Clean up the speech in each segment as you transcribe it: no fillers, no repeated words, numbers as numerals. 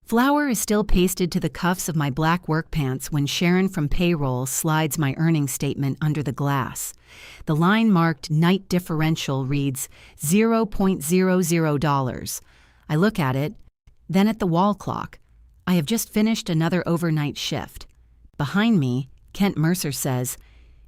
Flour is still pasted to the cuffs of my black work pants when Sharon from Payroll slides my earnings statement under the glass. The line marked Night Differential reads $0.00. I look at it, then at the wall clock. I have just finished another overnight shift. Behind me, Kent Mercer says,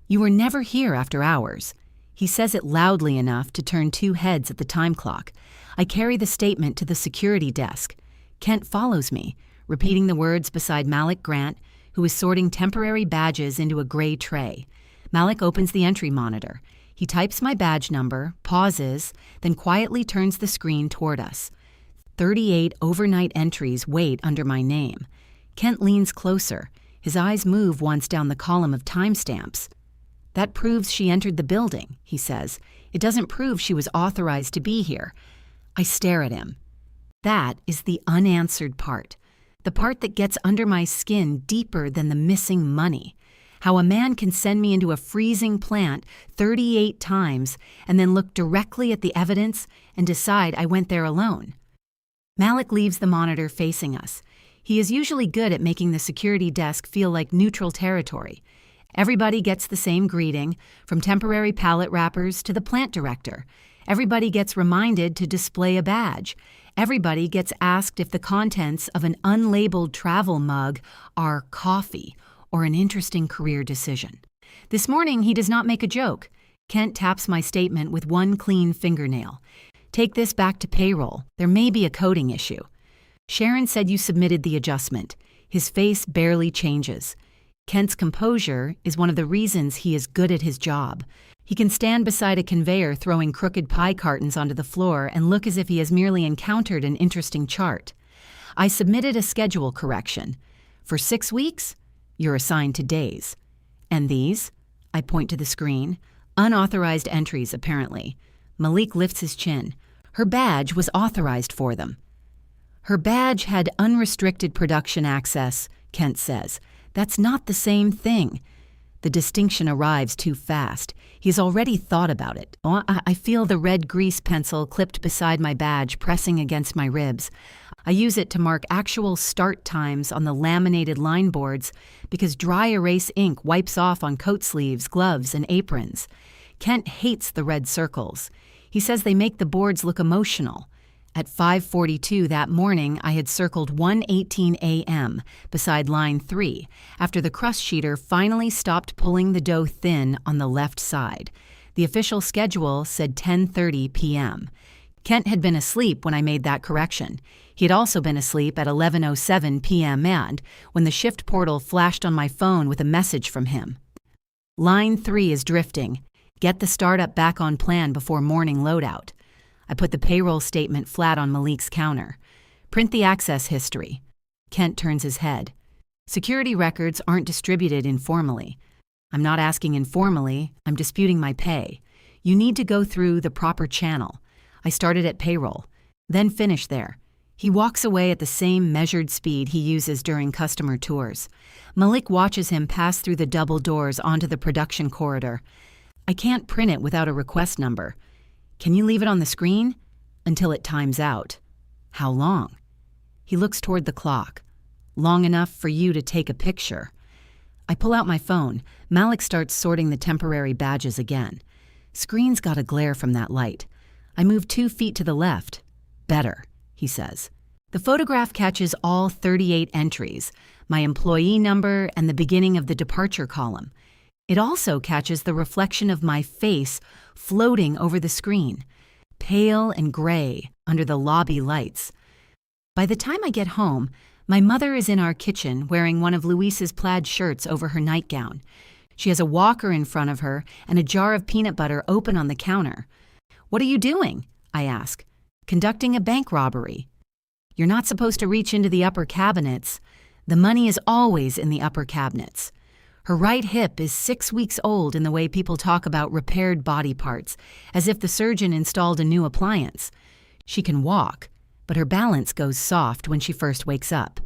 "You were never here after hours." He says it loudly enough to turn 2 heads at the time clock. I carry the statement to the security desk. Kent follows me, repeating the words beside Malik Grant, who is sorting temporary badges into a gray tray. Malik opens the entry monitor. He types my badge number, pauses, then quietly turns the screen toward us. 38 overnight entries wait under my name. Kent leans closer. His eyes move once down the column of timestamps. "That proves she entered the building," he says. "It doesn't prove she was authorized to be here." I stare at him. That is the unanswered part. The part that gets under my skin deeper than the missing money. How a man can send me into a freezing plant 38 times and then look directly at the evidence and decide I went there alone. Malik leaves the monitor facing us. He is usually good at making the security desk feel like neutral territory. Everybody gets the same greeting, from temporary pallet wrappers to the plant director. Everybody gets reminded to display a badge. Everybody gets asked if the contents of an unlabeled travel mug are coffee or an interesting career decision. This morning, he does not make a joke. Kent taps my statement with one clean fingernail. "Take this back to payroll. There may be a coding issue." Sharon said you submitted the adjustment. His face barely changes. Kent's composure is one of the reasons he is good at his job. He can stand beside a conveyor throwing crooked pie cartons onto the floor and look as if he has merely encountered an interesting chart. "I submitted a schedule correction. For 6 weeks, you're assigned to days. And these?" I point to the screen. "Unauthorized entries, apparently." Malik lifts his chin. "Her badge was authorized for them." "Her badge had unrestricted production access," Kent says. "That's not the same thing." The distinction arrives too fast. He's already thought about it. I feel the red grease pencil clipped beside my badge pressing against my ribs. I use it to mark actual start times on the laminated line boards because dry erase ink wipes off on coat sleeves, gloves, and aprons. Kent hates the red circles. He says they make the boards look emotional. At 5:42 that morning, I had circled 1:18 a.m. beside line 3 after the crust sheeter finally stopped pulling the dough thin on the left side. The official schedule said 10:30 p.m. Kent had been asleep when I made that correction. He had also been asleep at 11:07 p.m. and when the shift portal flashed on my phone with a message from him. "Line 3 is drifting. Get the startup back on plan before morning loadout." I put the payroll statement flat on Malik's counter. "Print the access history." Kent turns his head. "Security records aren't distributed informally." "I'm not asking informally, I'm disputing my pay. You need to go through the proper channel. I started at payroll, then finish there." He walks away at the same measured speed he uses during customer tours. Malik watches him pass through the double doors onto the production corridor. "I can't print it without a request number. Can you leave it on the screen?" "Until it times out." "How long?" He looks toward the clock. "Long enough for you to take a picture." I pull out my phone. Malik starts sorting the temporary badges again. Screen's got a glare from that light. I move 2 feet to the left. "Better," he says. The photograph catches all 38 entries, my employee number and the beginning of the departure column. It also catches the reflection of my face floating over the screen, pale and gray under the lobby lights. By the time I get home, my mother is in our kitchen wearing one of Luisa's plaid shirts over her nightgown. She has a walker in front of her and a jar of peanut butter open on the counter. "What are you doing?" I ask. "Conducting a bank robbery." "You're not supposed to reach into the upper cabinets." "The money is always in the upper cabinets." Her right hip is 6 weeks old in the way people talk about repaired body parts, as if the surgeon installed a new appliance. She can walk, but her balance goes soft when she first wakes up.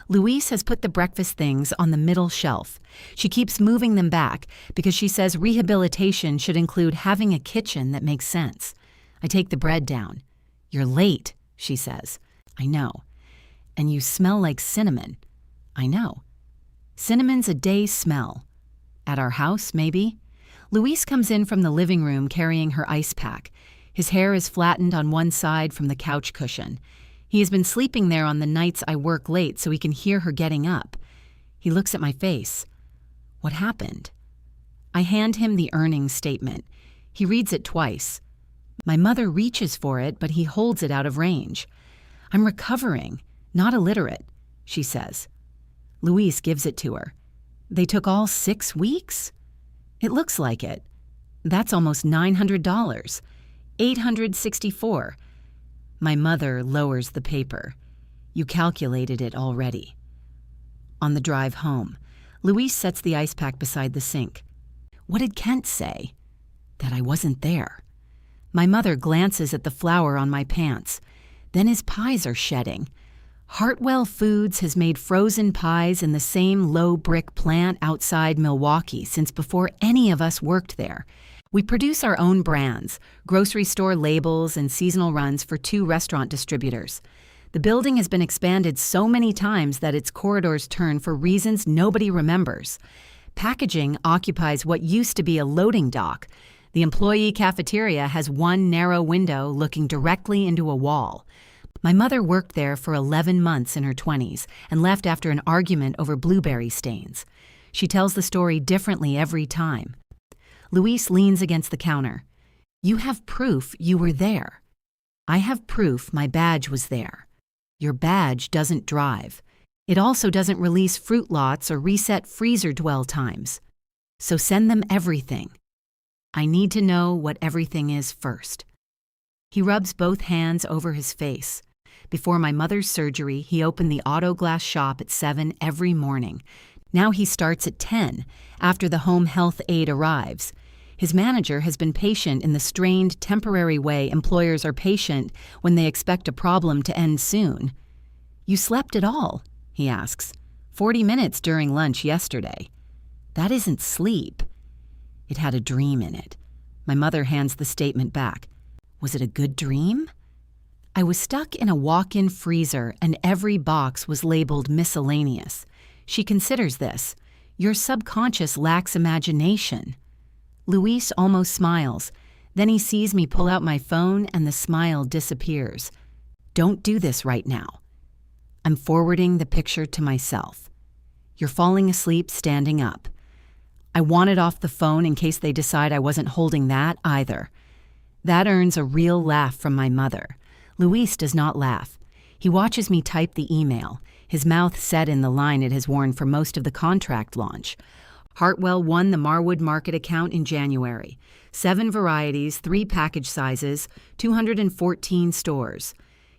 Louise has put the breakfast things on the middle shelf. She keeps moving them back because she says rehabilitation should include having a kitchen that makes sense. I take the bread down. "You're late," she says. I know. And you smell like cinnamon. I know. Cinnamon's a day smell. At our house, maybe? Luis comes in from the living room carrying her ice pack. His hair is flattened on one side from the couch cushion. He has been sleeping there on the nights I work late so he can hear her getting up. He looks at my face. What happened? I hand him the earnings statement. He reads it twice. My mother reaches for it, but he holds it out of range. I'm recovering, not illiterate, she says. Luis gives it to her. They took all 6 weeks? It looks like it. That's almost $900. $864. My mother lowers the paper. You calculated it already. On the drive home, Luis sets the ice pack beside the sink. What did Kent say? That I wasn't there. My mother glances at the flour on my pants. Then his pies are shedding. Hartwell Foods has made frozen pies in the same low-brick plant outside Milwaukee since before any of us worked there. We produce our own brands, grocery store labels, and seasonal runs for 2 restaurant distributors. The building has been expanded so many times that its corridors turn for reasons nobody remembers. Packaging occupies what used to be a loading dock. The employee cafeteria has one narrow window looking directly into a wall. My mother worked there for 11 months in her 20s and left after an argument over blueberry stains. She tells the story differently every time. Luis leans against the counter. You have proof you were there. I have proof my badge was there. Your badge doesn't drive. It also doesn't release fruit lots or reset freezer dwell times. So send them everything. I need to know what everything is first. He rubs both hands over his face. Before my mother's surgery, he opened the auto glass shop at 7 every morning. Now he starts at 10, after the home health aide arrives. His manager has been patient in the strained, temporary way employers are patient when they expect a problem to end soon. You slept at all? He asks. 40 minutes during lunch yesterday. That isn't sleep. It had a dream in it. My mother hands the statement back. Was it a good dream? I was stuck in a walk-in freezer and every box was labeled miscellaneous. She considers this. Your subconscious lacks imagination. Luis almost smiles. Then he sees me pull out my phone and the smile disappears. Don't do this right now. I'm forwarding the picture to myself. You're falling asleep standing up. I want it off the phone in case they decide I wasn't holding that either. That earns a real laugh from my mother. Luis does not laugh. He watches me type the email, his mouth set in the line it has worn for most of the contract launch. Hartwell won the Marwood Market account in January. 7 varieties, 3 package sizes, 214 stores.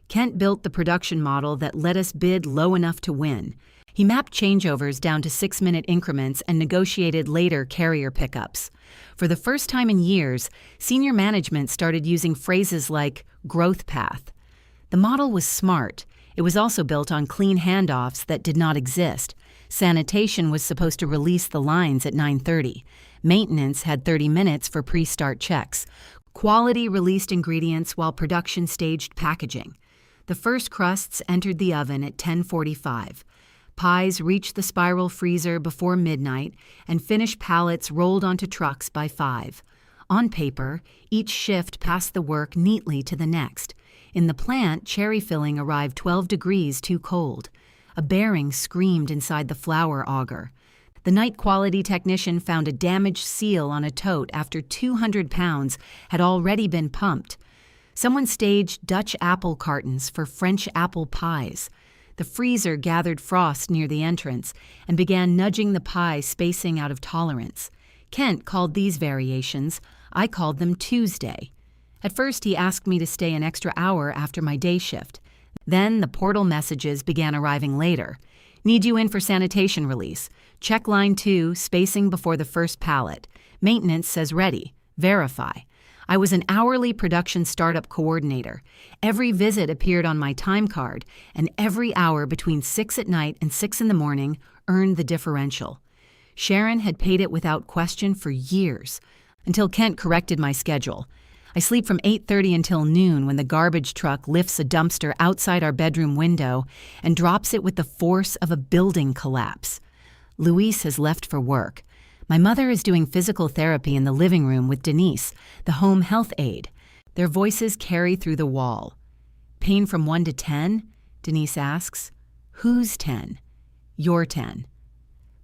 Kent built the production model that let us bid low enough to win. He mapped changeovers down to 6-minute increments and negotiated later carrier pickups. For the first time in years, senior management started using phrases like growth path. The model was smart. It was also built on clean handoffs that did not exist. Sanitation was supposed to release the lines at 9:30. Maintenance had 30 minutes for pre-start checks. Quality released ingredients while production staged packaging. The first crusts entered the oven at 10:45. Pies reached the spiral freezer before midnight, and finished pallets rolled onto trucks by 5. On paper, each shift passed the work neatly to the next. In the plant, cherry filling arrived 12 degrees too cold. A bearing screamed inside the flour auger. The night quality technician found a damaged seal on a tote after 200 pounds had already been pumped. Someone staged Dutch apple cartons for French apple pies. The freezer gathered frost near the entrance and began nudging the pie spacing out of tolerance. Kent called these variations. I called them Tuesday. At first, he asked me to stay an extra hour after my day shift. Then the portal messages began arriving later. Need you in for sanitation release. Check line 2, spacing before the first pallet. Maintenance says ready. Verify. I was an hourly production startup coordinator. Every visit appeared on my time card, and every hour between 6 at night and 6 in the morning earned the differential. Sharon had paid it without question for years, until Kent corrected my schedule. I sleep from 8:30 until noon when the garbage truck lifts a dumpster outside our bedroom window and drops it with the force of a building collapse. Luis has left for work. My mother is doing physical therapy in the living room with Denise, the home health aide. Their voices carry through the wall. Pain from 1 to 10? Denise asks. Who's 10? Your 10.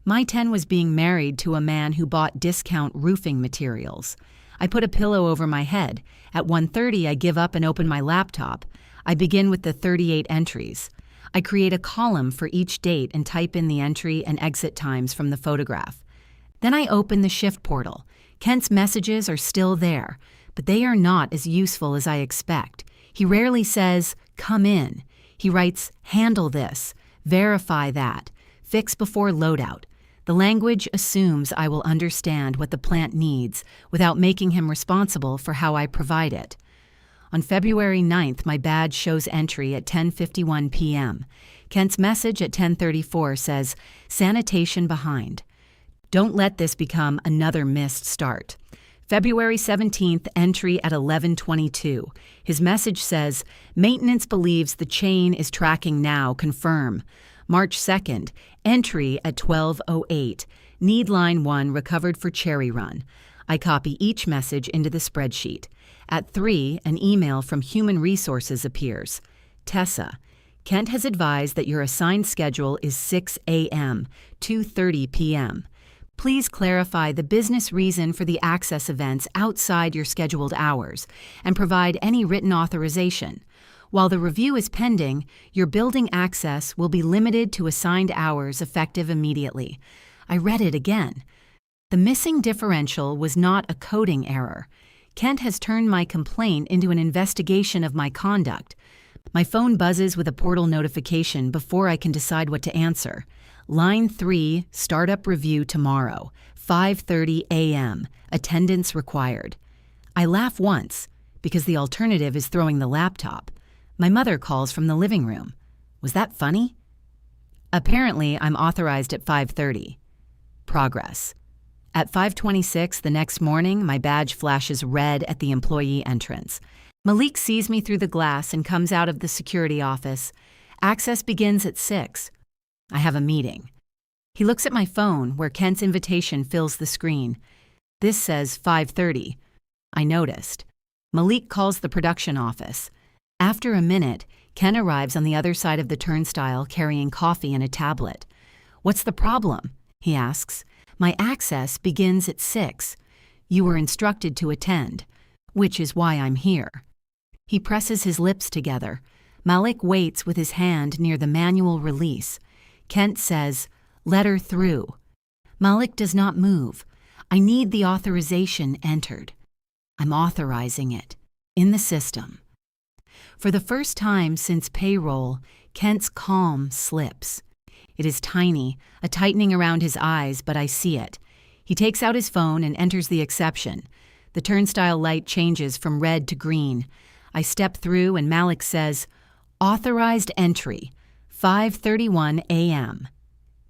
My 10 was being married to a man who bought discount roofing materials. I put a pillow over my head. At 1:30, I give up and open my laptop. I begin with the 38 entries. I create a column for each date and type in the entry and exit times from the photograph. Then I open the shift portal. Kent's messages are still there, but they are not as useful as I expect. He rarely says, "Come in." He writes, "Handle this," "Verify that," "Fix before loadout." The language assumes I will understand what the plant needs without making him responsible for how I provide it. On February 9th, my badge shows entry at 10:51 p.m. Kent's message at 10:34 says, "Sanitation behind." Don't let this become another missed start. February 17th, entry at 11:22. His message says, "Maintenance believes the chain is tracking now, confirm." March 2nd, entry at 12:08. Need line 1 recovered for Cherry Run. I copy each message into the spreadsheet. At 3, an email from Human Resources appears. Tessa, Kent has advised that your assigned schedule is 6 a.m., 2:30 p.m. Please clarify the business reason for the access events outside your scheduled hours and provide any written authorization. While the review is pending, your building access will be limited to assigned hours effective immediately. I read it again. The missing differential was not a coding error. Kent has turned my complaint into an investigation of my conduct. My phone buzzes with a portal notification before I can decide what to answer. Line 3, startup review tomorrow, 5:30 a.m., attendance required. I laugh once, because the alternative is throwing the laptop. My mother calls from the living room. Was that funny? Apparently, I'm authorized at 5:30. Progress. At 5:26 the next morning, my badge flashes red at the employee entrance. Malik sees me through the glass and comes out of the security office. Access begins at 6. I have a meeting. He looks at my phone, where Kent's invitation fills the screen. This says 5:30. I noticed. Malik calls the production office. After a minute, Ken arrives on the other side of the turnstile carrying coffee and a tablet. "What's the problem?" he asks. "My access begins at 6. You were instructed to attend, which is why I'm here." He presses his lips together. Malik waits with his hand near the manual release. Kent says, "Let her through." Malik does not move. I need the authorization entered. I'm authorizing it. In the system. For the first time since Payroll, Kent's calm slips. It is tiny, a tightening around his eyes, but I see it. He takes out his phone and enters the exception. The turnstile light changes from red to green. I step through and Malik says, "Authorized entry, 5:31 a.m."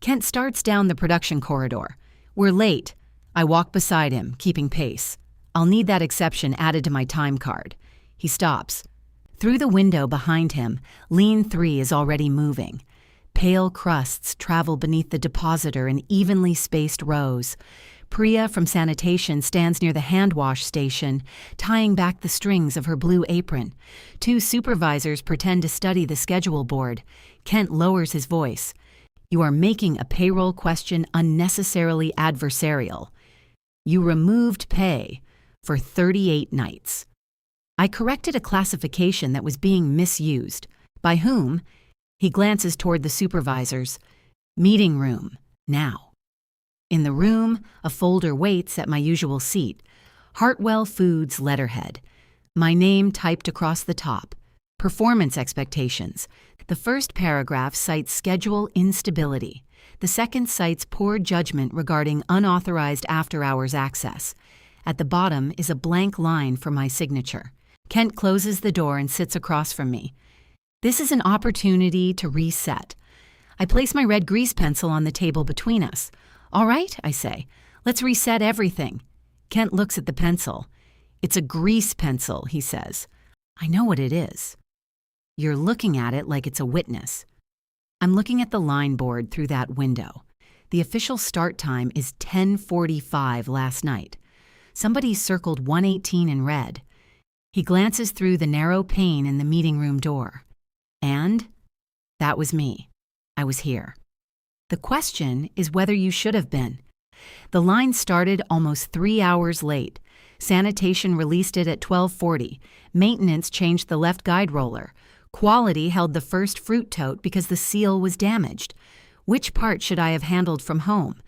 Kent starts down the production corridor. "We're late." I walk beside him, keeping pace. "I'll need that exception added to my time card." He stops. Through the window behind him, Lean 3 is already moving. Pale crusts travel beneath the depositor in evenly spaced rows. Priya from sanitation stands near the hand wash station, tying back the strings of her blue apron. 2 supervisors pretend to study the schedule board. Kent lowers his voice. "You are making a payroll question unnecessarily adversarial. You removed pay for 38 nights." I corrected a classification that was being misused. By whom? He glances toward the supervisors. "Meeting room, now." In the room, a folder waits at my usual seat. Hartwell Foods letterhead. My name typed across the top. Performance expectations. The first paragraph cites schedule instability. The second cites poor judgment regarding unauthorized after-hours access. At the bottom is a blank line for my signature. Kent closes the door and sits across from me. This is an opportunity to reset. I place my red grease pencil on the table between us. "All right," I say. "Let's reset everything." Kent looks at the pencil. It's a grease pencil, he says. I know what it is. You're looking at it like it's a witness. I'm looking at the line board through that window. The official start time is 10:45 last night. Somebody circled 118 in red. He glances through the narrow pane in the meeting room door. And that was me. I was here. The question is whether you should have been. The line started almost 3 hours late. Sanitation released it at 12:40. Maintenance changed the left guide roller. Quality held the first fruit tote because the seal was damaged. Which part should I have handled from home?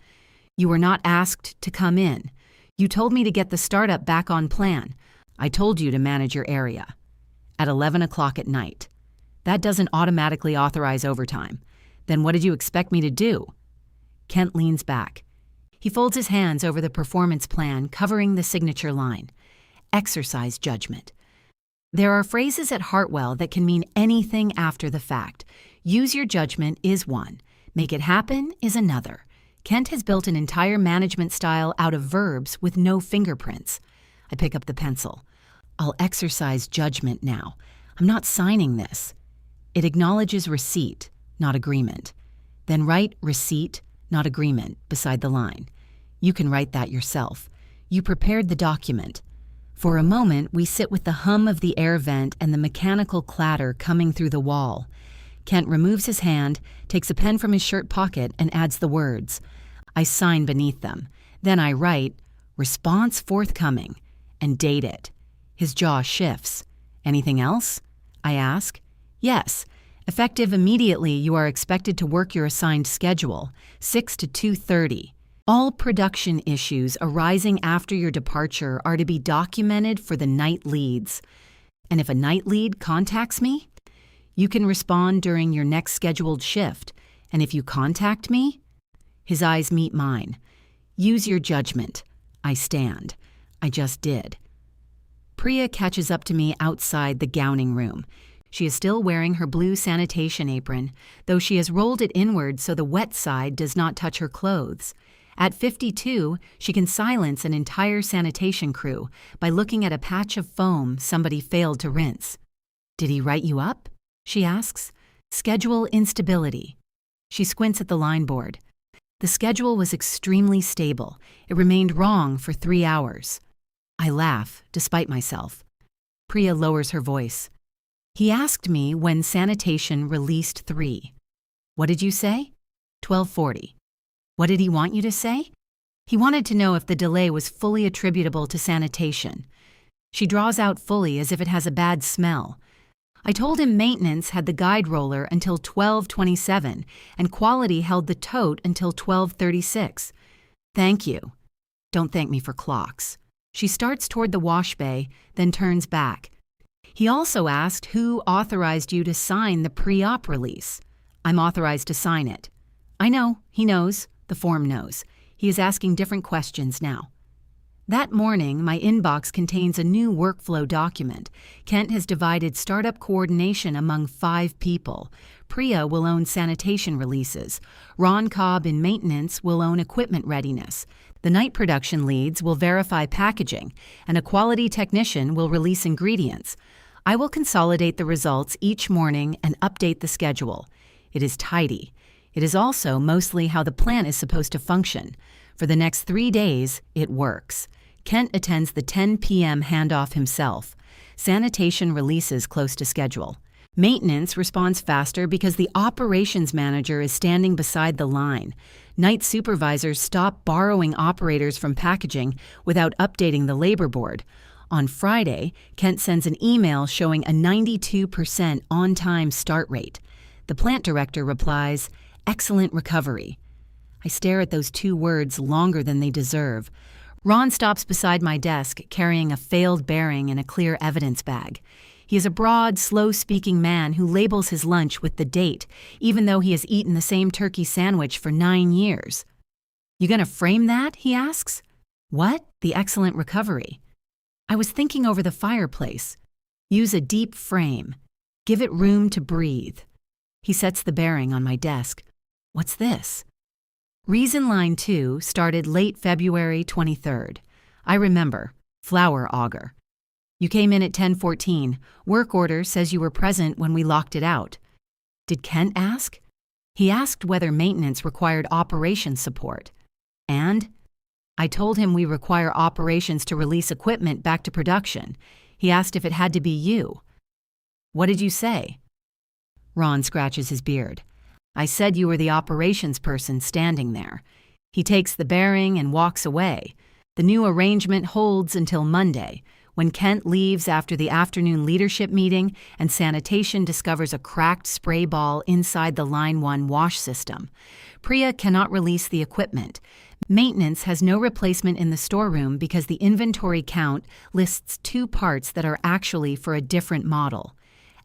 You were not asked to come in. You told me to get the startup back on plan. I told you to manage your area. At 11 o'clock at night. That doesn't automatically authorize overtime. Then what did you expect me to do? Kent leans back. He folds his hands over the performance plan covering the signature line. Exercise judgment. There are phrases at Hartwell that can mean anything after the fact. Use your judgment is one. Make it happen is another. Kent has built an entire management style out of verbs with no fingerprints. I pick up the pencil. I'll exercise judgment now. I'm not signing this. It acknowledges receipt, not agreement. Then write receipt, not agreement, beside the line. You can write that yourself. You prepared the document. For a moment, we sit with the hum of the air vent and the mechanical clatter coming through the wall. Kent removes his hand, takes a pen from his shirt pocket, and adds the words. I sign beneath them. Then I write, response forthcoming, and date it. His jaw shifts. Anything else? I ask. Yes. Effective immediately, you are expected to work your assigned schedule, 6 to 2:30. All production issues arising after your departure are to be documented for the night leads. And if a night lead contacts me, you can respond during your next scheduled shift. And if you contact me, his eyes meet mine. Use your judgment. I stand. I just did. Priya catches up to me outside the gowning room. She is still wearing her blue sanitation apron, though she has rolled it inward so the wet side does not touch her clothes. At 52, she can silence an entire sanitation crew by looking at a patch of foam somebody failed to rinse. Did he write you up? She asks. Schedule instability. She squints at the line board. The schedule was extremely stable. It remained wrong for 3 hours. I laugh, despite myself. Priya lowers her voice. He asked me when sanitation released 3. What did you say? 12:40. What did he want you to say? He wanted to know if the delay was fully attributable to sanitation. She draws out fully as if it has a bad smell. I told him maintenance had the guide roller until 12:27 and quality held the tote until 12:36. Thank you. Don't thank me for clocks. She starts toward the wash bay, then turns back. He also asked who authorized you to sign the pre-op release. I'm authorized to sign it. I know, he knows. The form knows. He is asking different questions now. That morning, my inbox contains a new workflow document. Kent has divided startup coordination among 5 people. Priya will own sanitation releases. Ron Cobb in maintenance will own equipment readiness. The night production leads will verify packaging, and a quality technician will release ingredients. I will consolidate the results each morning and update the schedule. It is tidy. It is also mostly how the plant is supposed to function. For the next 3 days, it works. Kent attends the 10 p.m. handoff himself. Sanitation releases close to schedule. Maintenance responds faster because the operations manager is standing beside the line. Night supervisors stop borrowing operators from packaging without updating the labor board. On Friday, Kent sends an email showing a 92% on-time start rate. The plant director replies, "Excellent recovery." I stare at those 2 words longer than they deserve. Ron stops beside my desk, carrying a failed bearing in a clear evidence bag. He is a broad, slow-speaking man who labels his lunch with the date, even though he has eaten the same turkey sandwich for 9 years. You gonna frame that? He asks. What? The excellent recovery. I was thinking over the fireplace. Use a deep frame. Give it room to breathe. He sets the bearing on my desk. What's this? Reason line 2 started late February 23rd. I remember. Flour auger. You came in at 10:14. Work order says you were present when we locked it out. Did Kent ask? He asked whether maintenance required operations support. And? I told him we require operations to release equipment back to production. He asked if it had to be you. What did you say? Ron scratches his beard. I said you were the operations person standing there. He takes the bearing and walks away. The new arrangement holds until Monday, when Kent leaves after the afternoon leadership meeting and sanitation discovers a cracked spray ball inside the Line 1 wash system. Priya cannot release the equipment. Maintenance has no replacement in the storeroom because the inventory count lists 2 parts that are actually for a different model.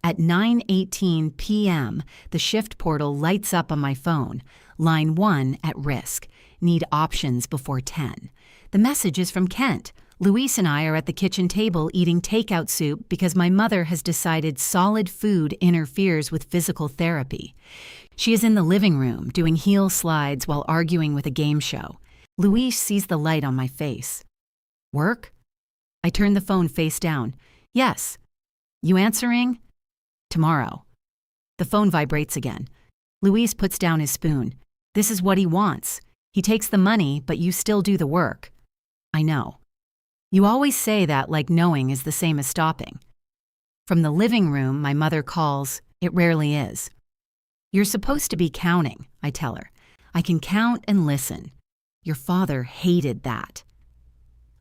At 9:18 p.m., the shift portal lights up on my phone. Line 1 at risk. Need options before 10. The message is from Kent. Luis and I are at the kitchen table eating takeout soup because my mother has decided solid food interferes with physical therapy. She is in the living room doing heel slides while arguing with a game show. Luis sees the light on my face. Work? I turn the phone face down. Yes. You answering? Tomorrow. The phone vibrates again. Luis puts down his spoon. This is what he wants. He takes the money, but you still do the work. I know. You always say that like knowing is the same as stopping. From the living room, my mother calls. It rarely is. You're supposed to be counting, I tell her. I can count and listen. Your father hated that.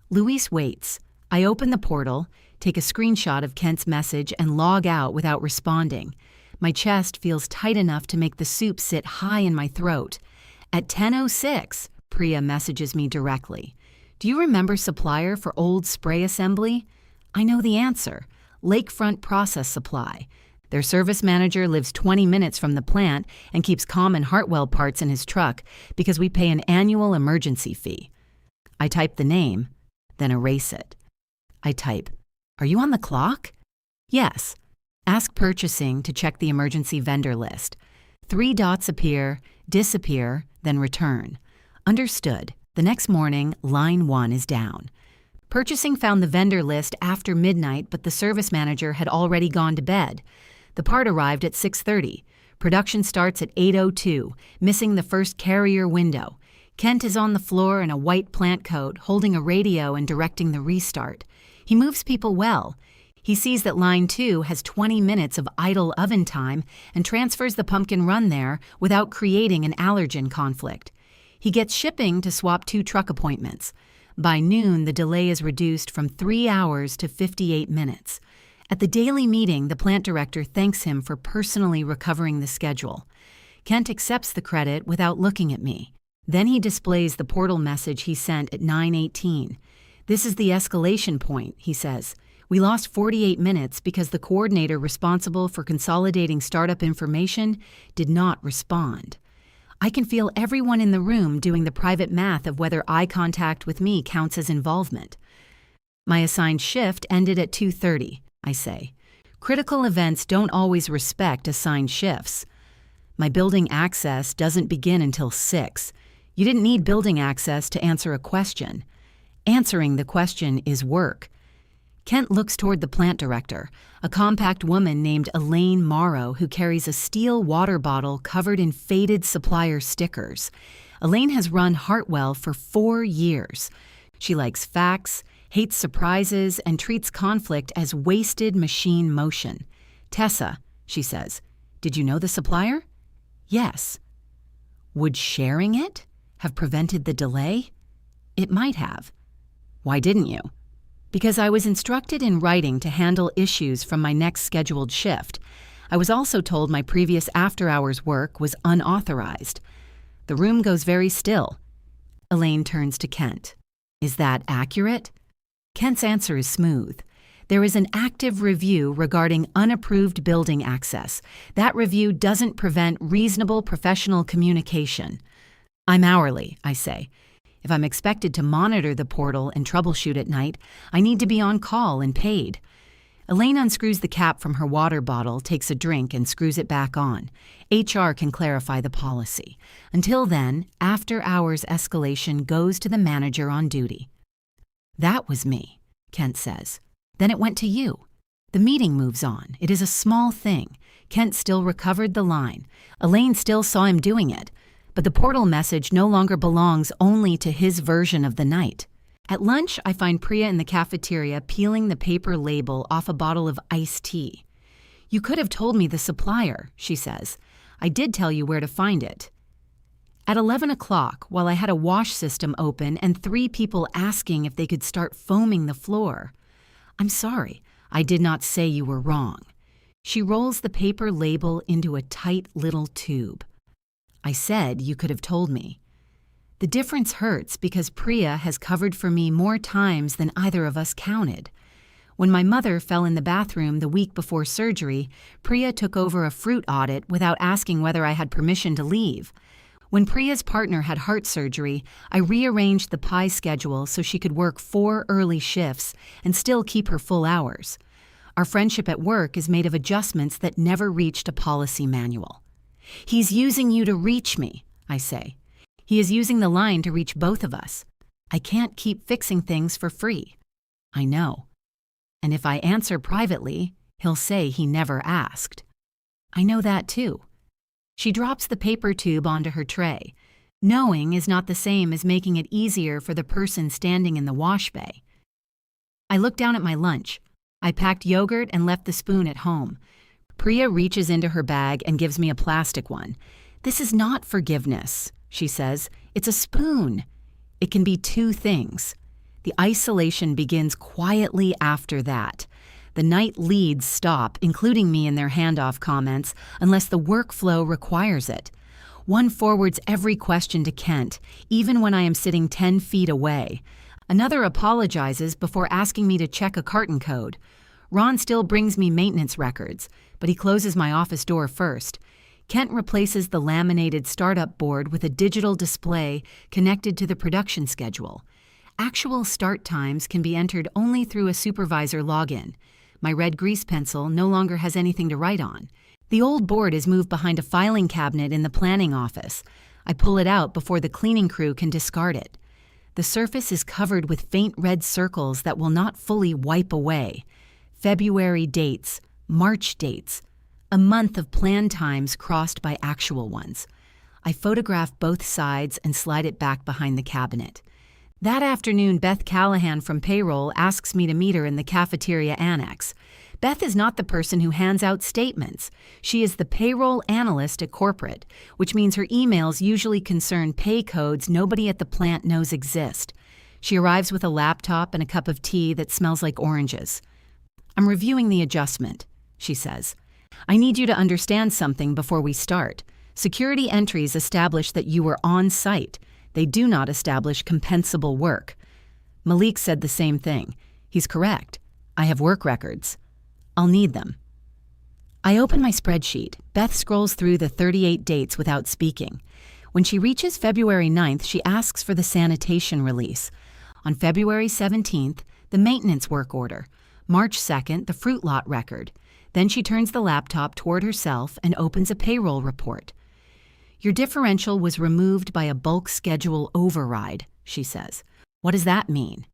Luis waits. I open the portal, take a screenshot of Kent's message, and log out without responding. My chest feels tight enough to make the soup sit high in my throat. At 10:06, Priya messages me directly. Do you remember supplier for old spray assembly? I know the answer. Lakefront Process Supply. Their service manager lives 20 minutes from the plant and keeps common Hartwell parts in his truck because we pay an annual emergency fee. I type the name, then erase it. I type, are you on the clock? Yes. Ask purchasing to check the emergency vendor list. 3 dots appear, disappear, then return. Understood. The next morning, line 1 is down. Purchasing found the vendor list after midnight, but the service manager had already gone to bed. The part arrived at 6:30. Production starts at 8:02, missing the first carrier window. Kent is on the floor in a white plant coat, holding a radio and directing the restart. He moves people well. He sees that line 2 has 20 minutes of idle oven time and transfers the pumpkin run there without creating an allergen conflict. He gets shipping to swap 2 truck appointments. By noon, the delay is reduced from 3 hours to 58 minutes. At the daily meeting, the plant director thanks him for personally recovering the schedule. Kent accepts the credit without looking at me. Then he displays the portal message he sent at 9:18. This is the escalation point, he says. We lost 48 minutes because the coordinator responsible for consolidating startup information did not respond. I can feel everyone in the room doing the private math of whether eye contact with me counts as involvement. My assigned shift ended at 2:30, I say. Critical events don't always respect assigned shifts. My building access doesn't begin until 6. You didn't need building access to answer a question. Answering the question is work. Kent looks toward the plant director, a compact woman named Elaine Morrow who carries a steel water bottle covered in faded supplier stickers. Elaine has run Hartwell for 4 years. She likes facts, hates surprises, and treats conflict as wasted machine motion. Tessa, she says, did you know the supplier? Yes. Would sharing it have prevented the delay? It might have. Why didn't you? Because I was instructed in writing to handle issues from my next scheduled shift. I was also told my previous after-hours work was unauthorized. The room goes very still. Elaine turns to Kent. Is that accurate? Kent's answer is smooth. There is an active review regarding unapproved building access. That review doesn't prevent reasonable professional communication. I'm hourly, I say. If I'm expected to monitor the portal and troubleshoot at night, I need to be on call and paid. Elaine unscrews the cap from her water bottle, takes a drink, and screws it back on. HR can clarify the policy. Until then, after-hours escalation goes to the manager on duty. That was me, Kent says. Then it went to you. The meeting moves on. It is a small thing. Kent still recovered the line. Elaine still saw him doing it. But the portal message no longer belongs only to his version of the night. At lunch, I find Priya in the cafeteria peeling the paper label off a bottle of iced tea. "You could have told me the supplier," she says. "I did tell you where to find it." At 11 o'clock, while I had a wash system open and 3 people asking if they could start foaming the floor, "I'm sorry, I did not say you were wrong." She rolls the paper label into a tight little tube. "I said you could have told me." The difference hurts because Priya has covered for me more times than either of us counted. When my mother fell in the bathroom the week before surgery, Priya took over a fruit audit without asking whether I had permission to leave. When Priya's partner had heart surgery, I rearranged the pie schedule so she could work 4 early shifts and still keep her full hours. Our friendship at work is made of adjustments that never reached a policy manual. "He's using you to reach me," I say. "He is using the line to reach both of us. I can't keep fixing things for free." "I know. And if I answer privately, he'll say he never asked." "I know that too." She drops the paper tube onto her tray. Knowing is not the same as making it easier for the person standing in the wash bay. I look down at my lunch. I packed yogurt and left the spoon at home. Priya reaches into her bag and gives me a plastic one. "This is not forgiveness," she says. "It's a spoon." It can be 2 things. The isolation begins quietly after that. The night leads stop, including me in their handoff comments, unless the workflow requires it. One forwards every question to Kent, even when I am sitting 10 feet away. Another apologizes before asking me to check a carton code. Ron still brings me maintenance records, but he closes my office door first. Kent replaces the laminated startup board with a digital display connected to the production schedule. Actual start times can be entered only through a supervisor login. My red grease pencil no longer has anything to write on. The old board is moved behind a filing cabinet in the planning office. I pull it out before the cleaning crew can discard it. The surface is covered with faint red circles that will not fully wipe away. February dates, March dates, a month of planned times crossed by actual ones. I photograph both sides and slide it back behind the cabinet. That afternoon, Beth Callahan from Payroll asks me to meet her in the cafeteria annex. Beth is not the person who hands out statements. She is the payroll analyst at corporate, which means her emails usually concern pay codes nobody at the plant knows exist. She arrives with a laptop and a cup of tea that smells like oranges. "I'm reviewing the adjustment," she says. "I need you to understand something before we start. Security entries establish that you were on site. They do not establish compensable work." Malik said the same thing. He's correct. I have work records. I'll need them. I open my spreadsheet. Beth scrolls through the 38 dates without speaking. When she reaches February 9th, she asks for the sanitation release. On February 17th, the maintenance work order. March 2nd, the fruit lot record. Then she turns the laptop toward herself and opens a payroll report. "Your differential was removed by a bulk schedule override," she says. "What does that mean?"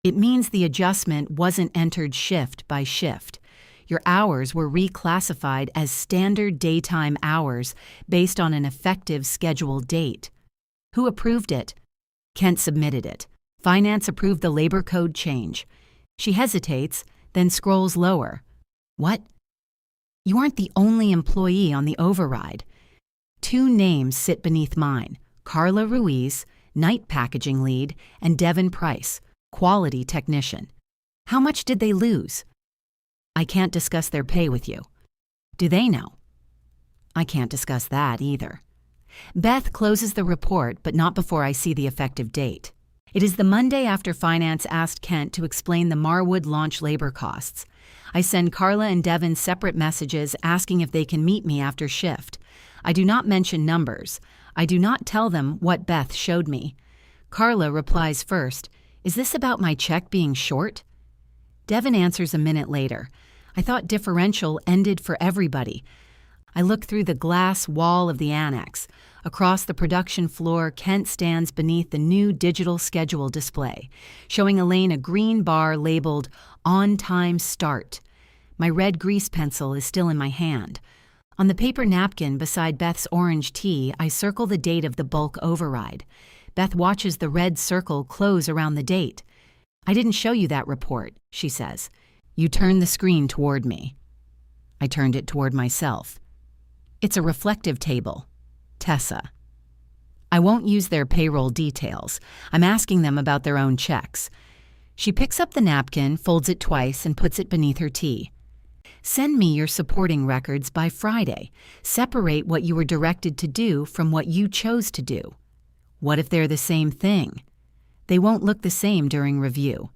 "It means the adjustment wasn't entered shift by shift. Your hours were reclassified as standard daytime hours based on an effective scheduled date." "Who approved it?" "Kent submitted it. Finance approved the labor code change." She hesitates, then scrolls lower. "What?" "You aren't the only employee on the override. 2 names sit beneath mine: Carla Ruiz, night packaging lead, and Devin Price, quality technician. How much did they lose?" "I can't discuss their pay with you." "Do they know?" "I can't discuss that either." Beth closes the report, but not before I see the effective date. It is the Monday after Finance asked Kent to explain the Marwood launch labor costs. I send Carla and Devin separate messages asking if they can meet me after shift. I do not mention numbers. I do not tell them what Beth showed me. Carla replies first, "Is this about my check being short?" Devin answers a minute later. "I thought differential ended for everybody." I look through the glass wall of the annex. Across the production floor, Kent stands beneath the new digital schedule display, showing Elaine a green bar labeled On Time Start. My red grease pencil is still in my hand. On the paper napkin beside Beth's orange tea, I circle the date of the bulk override. Beth watches the red circle close around the date. "I didn't show you that report," she says. "You turned the screen toward me." I turned it toward myself. "It's a reflective table. Tessa." I won't use their payroll details. I'm asking them about their own checks. She picks up the napkin, folds it twice, and puts it beneath her tea. "Send me your supporting records by Friday. Separate what you were directed to do from what you chose to do." What if they're the same thing? They won't look the same during review.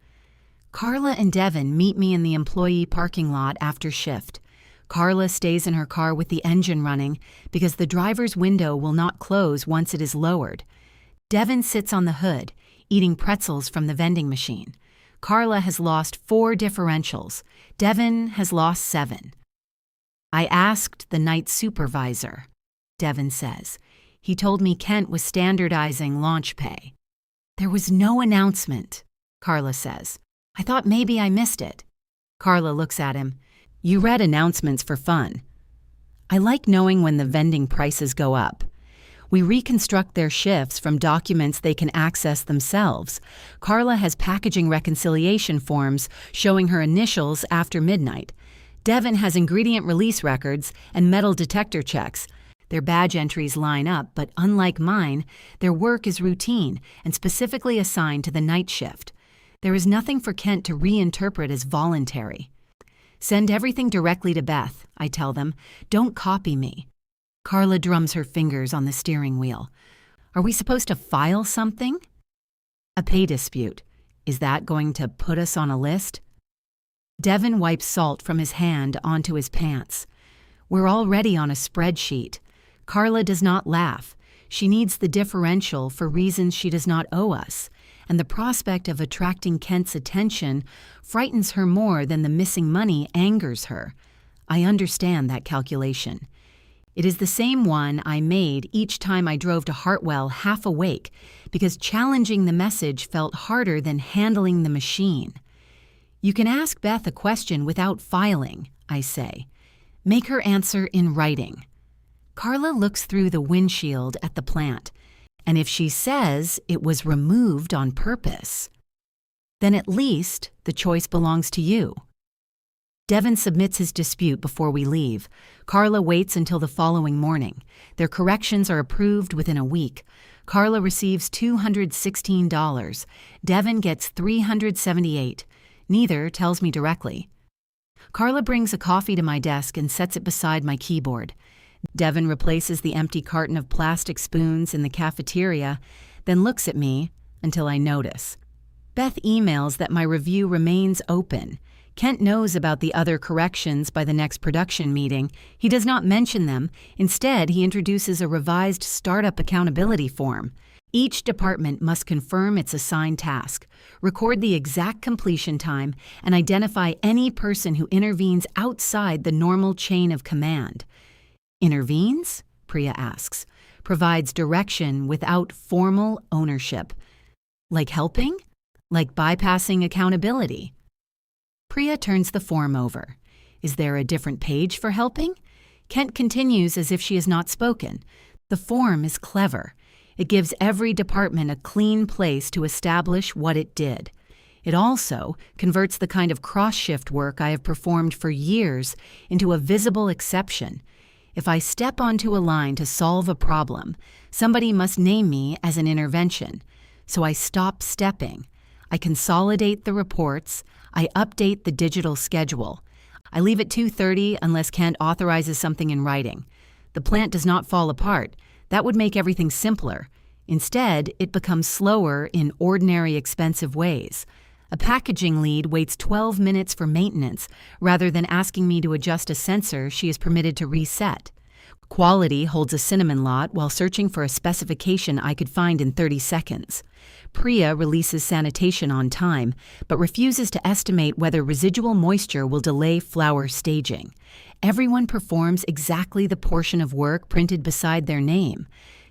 Carla and Devin meet me in the employee parking lot after shift. Carla stays in her car with the engine running because the driver's window will not close once it is lowered. Devin sits on the hood, eating pretzels from the vending machine. Carla has lost 4 differentials. Devin has lost 7. "I asked the night supervisor," Devin says. "He told me Kent was standardizing launch pay." "There was no announcement," Carla says. "I thought maybe I missed it." Carla looks at him. "You read announcements for fun." I like knowing when the vending prices go up. We reconstruct their shifts from documents they can access themselves. Carla has packaging reconciliation forms showing her initials after midnight. Devin has ingredient release records and metal detector checks. Their badge entries line up, but unlike mine, their work is routine and specifically assigned to the night shift. There is nothing for Kent to reinterpret as voluntary. "Send everything directly to Beth," I tell them. "Don't copy me." Carla drums her fingers on the steering wheel. "Are we supposed to file something?" "A pay dispute. Is that going to put us on a list?" Devin wipes salt from his hand onto his pants. "We're already on a spreadsheet." Carla does not laugh. She needs the differential for reasons she does not owe us, and the prospect of attracting Kent's attention frightens her more than the missing money angers her. I understand that calculation. It is the same one I made each time I drove to Hartwell half awake, because challenging the message felt harder than handling the machine. "You can ask Beth a question without filing," I say. "Make her answer in writing." Carla looks through the windshield at the plant, and if she says it was removed on purpose, then at least the choice belongs to you. Devin submits his dispute before we leave. Carla waits until the following morning. Their corrections are approved within a week. Carla receives $216. Devin gets $378. Neither tells me directly. Carla brings a coffee to my desk and sets it beside my keyboard. Devin replaces the empty carton of plastic spoons in the cafeteria, then looks at me until I notice. Beth emails that my review remains open. Kent knows about the other corrections by the next production meeting. He does not mention them. Instead, he introduces a revised startup accountability form. Each department must confirm its assigned task, record the exact completion time, and identify any person who intervenes outside the normal chain of command. "Intervenes?" Priya asks. "Provides direction without formal ownership." "Like helping? Like bypassing accountability?" Priya turns the form over. "Is there a different page for helping?" Kent continues as if she has not spoken. The form is clever. It gives every department a clean place to establish what it did. It also converts the kind of cross-shift work I have performed for years into a visible exception. If I step onto a line to solve a problem, somebody must name me as an intervention. So I stop stepping. I consolidate the reports. I update the digital schedule. I leave at 2:30 unless Kent authorizes something in writing. The plant does not fall apart. That would make everything simpler. Instead, it becomes slower in ordinary expensive ways. A packaging lead waits 12 minutes for maintenance rather than asking me to adjust a sensor she is permitted to reset. Quality holds a cinnamon lot while searching for a specification I could find in 30 seconds. Priya releases sanitation on time, but refuses to estimate whether residual moisture will delay flour staging. Everyone performs exactly the portion of work printed beside their name.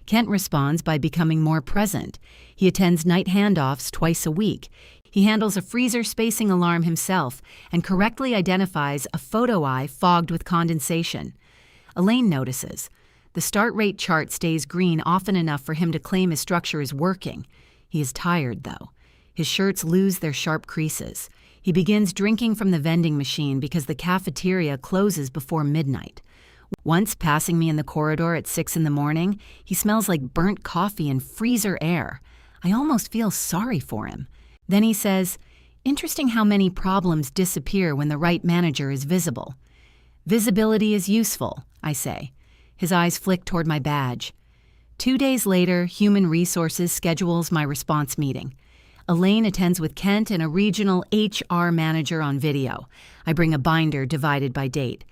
Kent responds by becoming more present. He attends night handoffs twice a week. He handles a freezer spacing alarm himself and correctly identifies a photo eye fogged with condensation. Elaine notices. The start rate chart stays green often enough for him to claim his structure is working. He is tired, though. His shirts lose their sharp creases. He begins drinking from the vending machine because the cafeteria closes before midnight. Once passing me in the corridor at 6 in the morning, he smells like burnt coffee and freezer air. I almost feel sorry for him. Then he says, "Interesting how many problems disappear when the right manager is visible." "Visibility is useful," I say. His eyes flick toward my badge. 2 days later, Human Resources schedules my response meeting. Elaine attends with Kent and a regional HR manager on video. I bring a binder divided by date.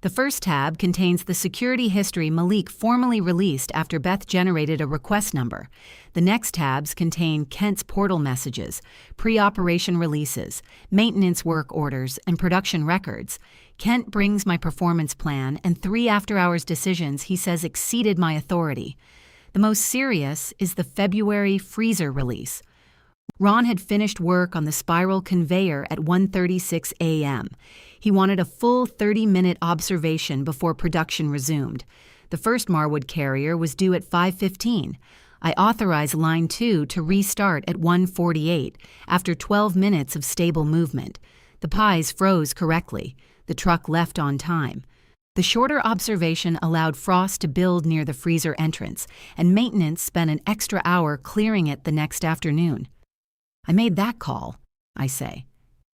The first tab contains the security history Malik formally released after Beth generated a request number. The next tabs contain Kent's portal messages, pre-operation releases, maintenance work orders, and production records. Kent brings my performance plan and 3 after-hours decisions he says exceeded my authority. The most serious is the February freezer release. Ron had finished work on the spiral conveyor at 1:36 a.m. He wanted a full 30-minute observation before production resumed. The first Marwood carrier was due at 5:15. I authorized Line 2 to restart at 1:48 after 12 minutes of stable movement. The pies froze correctly. The truck left on time. The shorter observation allowed frost to build near the freezer entrance, and maintenance spent an extra hour clearing it the next afternoon. "I made that call," I say.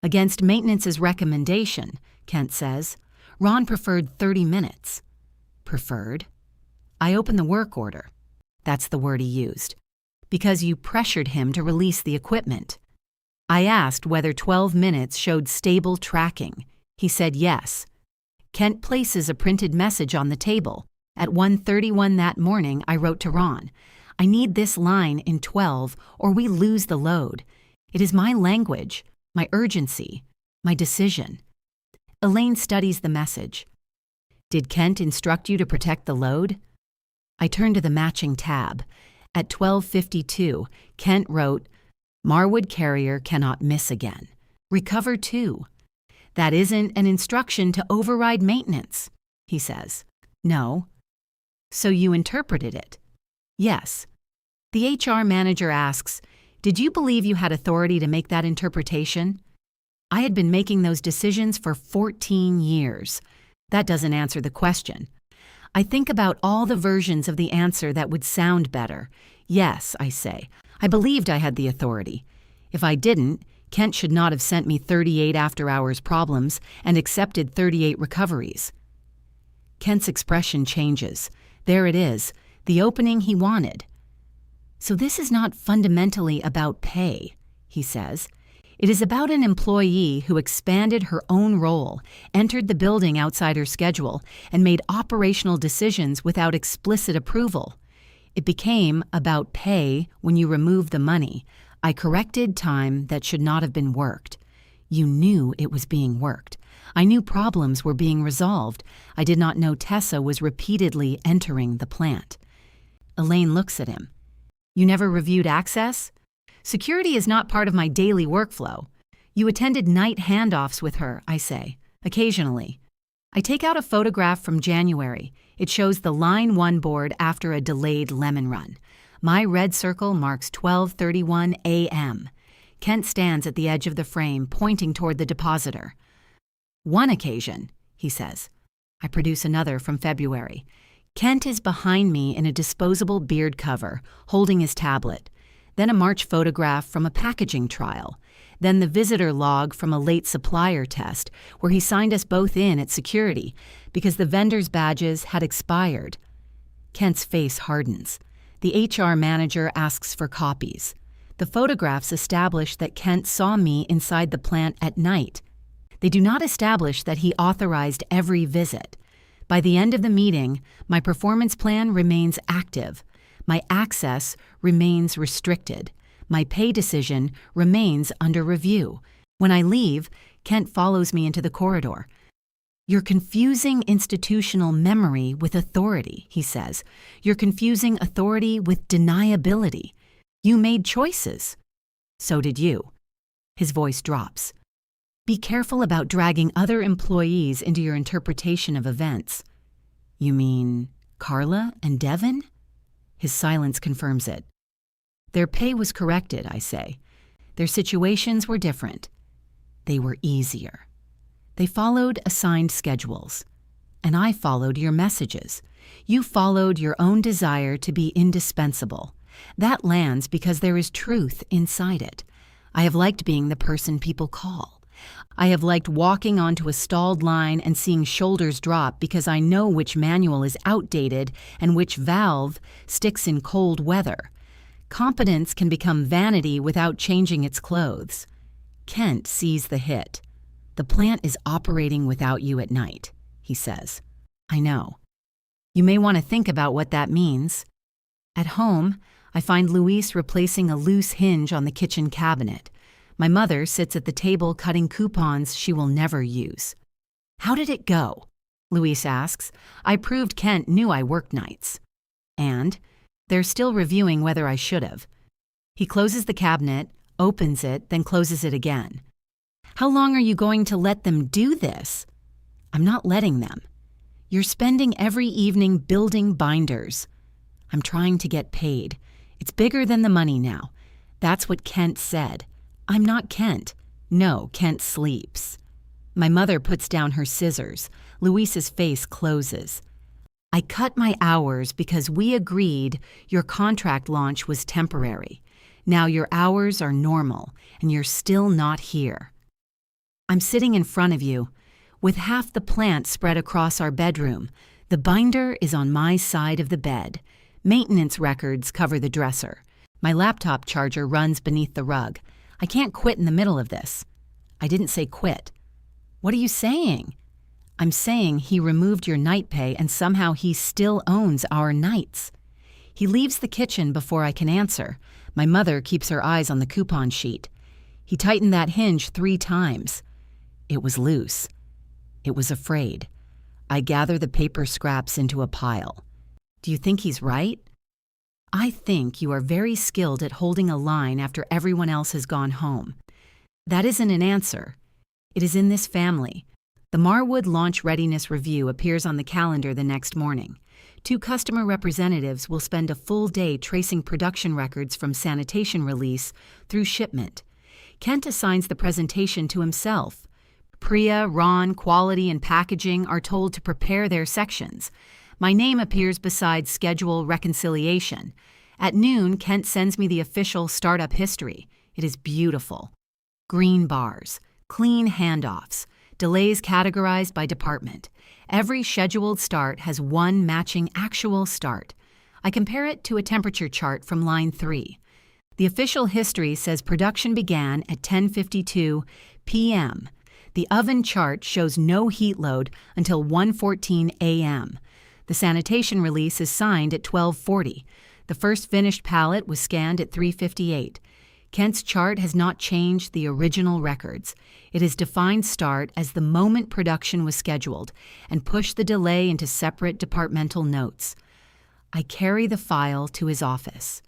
"Against maintenance's recommendation," Kent says. "Ron preferred 30 minutes. "Preferred?" I open the work order. That's the word he used. "Because you pressured him to release the equipment." I asked whether 12 minutes showed stable tracking. He said yes. Kent places a printed message on the table. At 1:31 that morning, I wrote to Ron, "I need this line in 12 or we lose the load. It is my language, my urgency, my decision." Elaine studies the message. "Did Kent instruct you to protect the load?" I turn to the matching tab. At 12:52, Kent wrote, "Marwood carrier cannot miss again. Recover 2. "That isn't an instruction to override maintenance," he says. "No." "So you interpreted it?" "Yes." The HR manager asks, "Did you believe you had authority to make that interpretation?" I had been making those decisions for 14 years. That doesn't answer the question. I think about all the versions of the answer that would sound better. "Yes," I say, "I believed I had the authority. If I didn't, Kent should not have sent me 38 after-hours problems and accepted 38 recoveries." Kent's expression changes. There it is, the opening he wanted. "So this is not fundamentally about pay," he says. "It is about an employee who expanded her own role, entered the building outside her schedule, and made operational decisions without explicit approval. It became about pay when you removed the money. I corrected time that should not have been worked. You knew it was being worked. I knew problems were being resolved. I did not know Tessa was repeatedly entering the plant." Elaine looks at him. "You never reviewed access?" "Security is not part of my daily workflow." "You attended night handoffs with her," I say. "Occasionally." I take out a photograph from January. It shows the Line 1 board after a delayed lemon run. My red circle marks 12:31 a.m. Kent stands at the edge of the frame, pointing toward the depositor. "One occasion," he says. I produce another from February. Kent is behind me in a disposable beard cover, holding his tablet. Then a March photograph from a packaging trial. Then the visitor log from a late supplier test, where he signed us both in at security because the vendor's badges had expired. Kent's face hardens. The HR manager asks for copies. The photographs establish that Kent saw me inside the plant at night. They do not establish that he authorized every visit. By the end of the meeting, my performance plan remains active. My access remains restricted. My pay decision remains under review. When I leave, Kent follows me into the corridor. You're confusing institutional memory with authority, he says. You're confusing authority with deniability. You made choices. So did you. His voice drops. Be careful about dragging other employees into your interpretation of events. You mean Carla and Devin? His silence confirms it. Their pay was corrected, I say. Their situations were different. They were easier. They followed assigned schedules. And I followed your messages. You followed your own desire to be indispensable. That lands because there is truth inside it. I have liked being the person people call. I have liked walking onto a stalled line and seeing shoulders drop because I know which manual is outdated and which valve sticks in cold weather. Competence can become vanity without changing its clothes. Kent sees the hit. The plant is operating without you at night, he says. I know. You may want to think about what that means. At home, I find Luis replacing a loose hinge on the kitchen cabinet. My mother sits at the table cutting coupons she will never use. How did it go? Luis asks. I proved Kent knew I worked nights. And they're still reviewing whether I should have. He closes the cabinet, opens it, then closes it again. How long are you going to let them do this? I'm not letting them. You're spending every evening building binders. I'm trying to get paid. It's bigger than the money now. That's what Kent said. I'm not Kent. No, Kent sleeps. My mother puts down her scissors. Luis's face closes. I cut my hours because we agreed your contract launch was temporary. Now your hours are normal, and you're still not here. I'm sitting in front of you, with half the plant spread across our bedroom. The binder is on my side of the bed. Maintenance records cover the dresser. My laptop charger runs beneath the rug. I can't quit in the middle of this. I didn't say quit. What are you saying? I'm saying he removed your night pay and somehow he still owns our nights. He leaves the kitchen before I can answer. My mother keeps her eyes on the coupon sheet. He tightened that hinge 3 times. It was loose. It was afraid. I gather the paper scraps into a pile. Do you think he's right? I think you are very skilled at holding a line after everyone else has gone home. That isn't an answer. It is in this family. The Marwood Launch Readiness Review appears on the calendar the next morning. 2 customer representatives will spend a full day tracing production records from sanitation release through shipment. Kent assigns the presentation to himself. Priya, Ron, Quality, and Packaging are told to prepare their sections. My name appears beside Schedule Reconciliation. At noon, Kent sends me the official startup history. It is beautiful. Green bars, clean handoffs, delays categorized by department. Every scheduled start has one matching actual start. I compare it to a temperature chart from line 3. The official history says production began at 10:52 p.m. The oven chart shows no heat load until 1:14 a.m. The sanitation release is signed at 12:40. The first finished pallet was scanned at 3:58. Kent's chart has not changed the original records. It has defined start as the moment production was scheduled and pushed the delay into separate departmental notes. I carry the file to his office.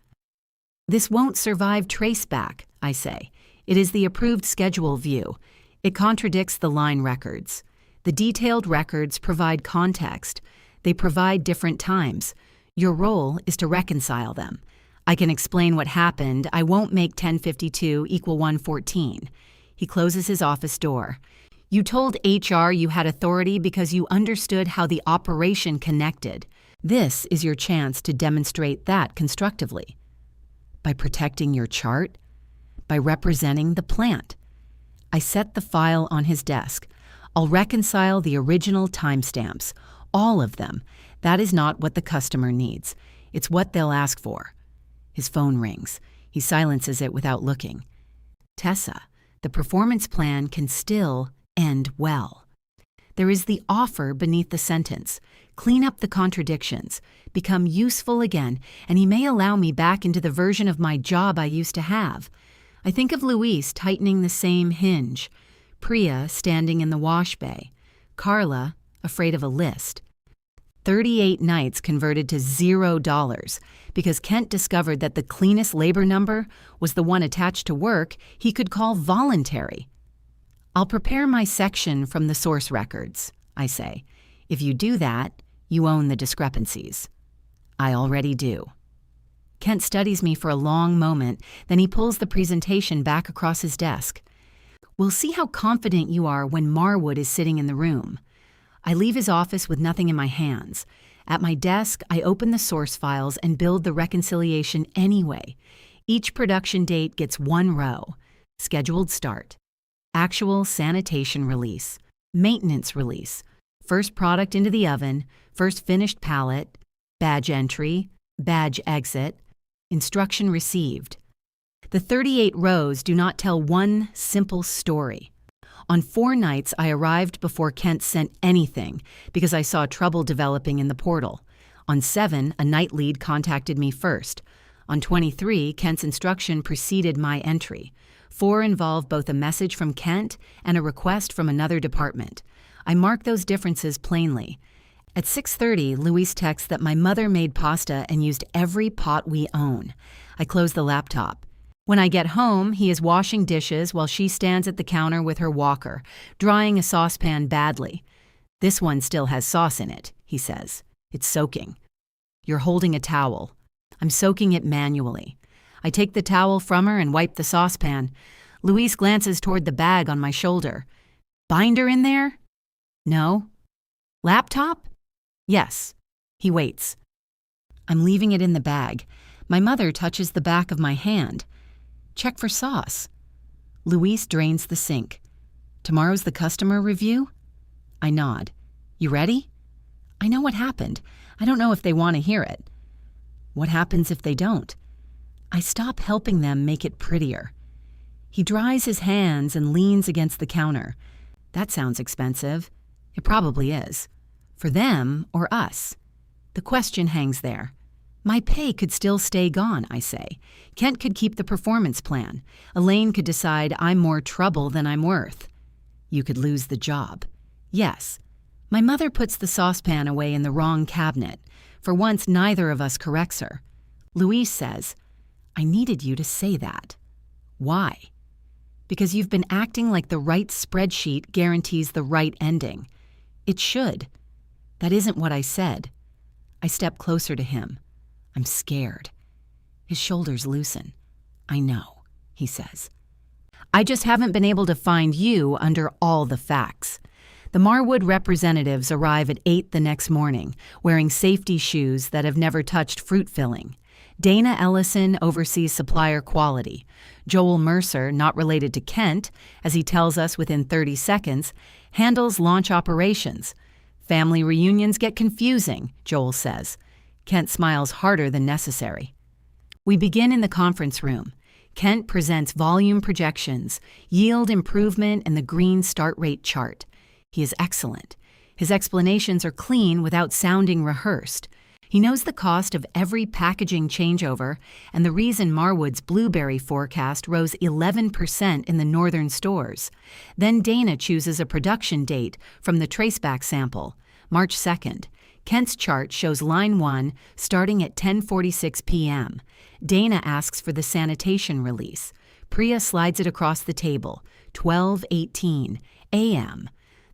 This won't survive traceback, I say. It is the approved schedule view. It contradicts the line records. The detailed records provide context. They provide different times. Your role is to reconcile them. I can explain what happened. I won't make 10:52 equal 1:14. He closes his office door. You told HR you had authority because you understood how the operation connected. This is your chance to demonstrate that constructively. By protecting your chart, by representing the plant. I set the file on his desk. I'll reconcile the original timestamps, all of them. That is not what the customer needs. It's what they'll ask for. His phone rings. He silences it without looking. Tessa, the performance plan can still end well. There is the offer beneath the sentence. Clean up the contradictions, become useful again, and he may allow me back into the version of my job I used to have. I think of Luis tightening the same hinge, Priya standing in the wash bay, Carla, afraid of a list. 38 nights converted to $0 because Kent discovered that the cleanest labor number was the one attached to work he could call voluntary. I'll prepare my section from the source records, I say. If you do that, you own the discrepancies. I already do. Kent studies me for a long moment, then he pulls the presentation back across his desk. We'll see how confident you are when Marwood is sitting in the room. I leave his office with nothing in my hands. At my desk, I open the source files and build the reconciliation anyway. Each production date gets one row. Scheduled start. Actual sanitation release. Maintenance release. First product into the oven. First finished pallet. Badge entry. Badge exit. Instruction received. The 38 rows do not tell one simple story. On 4 nights, I arrived before Kent sent anything because I saw trouble developing in the portal. On 7, a night lead contacted me first. On 23, Kent's instruction preceded my entry. 4 involved both a message from Kent and a request from another department. I mark those differences plainly. At 6:30, Luis texts that my mother made pasta and used every pot we own. I close the laptop. When I get home, he is washing dishes while she stands at the counter with her walker, drying a saucepan badly. This one still has sauce in it, he says. It's soaking. You're holding a towel. I'm soaking it manually. I take the towel from her and wipe the saucepan. Luis glances toward the bag on my shoulder. Binder in there? No. Laptop? Yes. He waits. I'm leaving it in the bag. My mother touches the back of my hand. Check for sauce. Luis drains the sink. Tomorrow's the customer review? I nod. You ready? I know what happened. I don't know if they want to hear it. What happens if they don't? I stop helping them make it prettier. He dries his hands and leans against the counter. That sounds expensive. It probably is. For them or us? The question hangs there. My pay could still stay gone, I say. Kent could keep the performance plan. Elaine could decide I'm more trouble than I'm worth. You could lose the job. Yes. My mother puts the saucepan away in the wrong cabinet. For once, neither of us corrects her. Luis says, I needed you to say that. Why? Because you've been acting like the right spreadsheet guarantees the right ending. It should. That isn't what I said. I step closer to him. I'm scared. His shoulders loosen. I know, he says. I just haven't been able to find you under all the facts. The Marwood representatives arrive at 8 the next morning, wearing safety shoes that have never touched fruit filling. Dana Ellison oversees supplier quality. Joel Mercer, not related to Kent, as he tells us within 30 seconds, handles launch operations. Family reunions get confusing, Joel says. Kent smiles harder than necessary. We begin in the conference room. Kent presents volume projections, yield improvement, and the green start rate chart. He is excellent. His explanations are clean without sounding rehearsed. He knows the cost of every packaging changeover and the reason Marwood's blueberry forecast rose 11% in the northern stores. Then Dana chooses a production date from the traceback sample, March 2nd. Kent's chart shows line 1 starting at 10:46 p.m. Dana asks for the sanitation release. Priya slides it across the table, 12:18 a.m.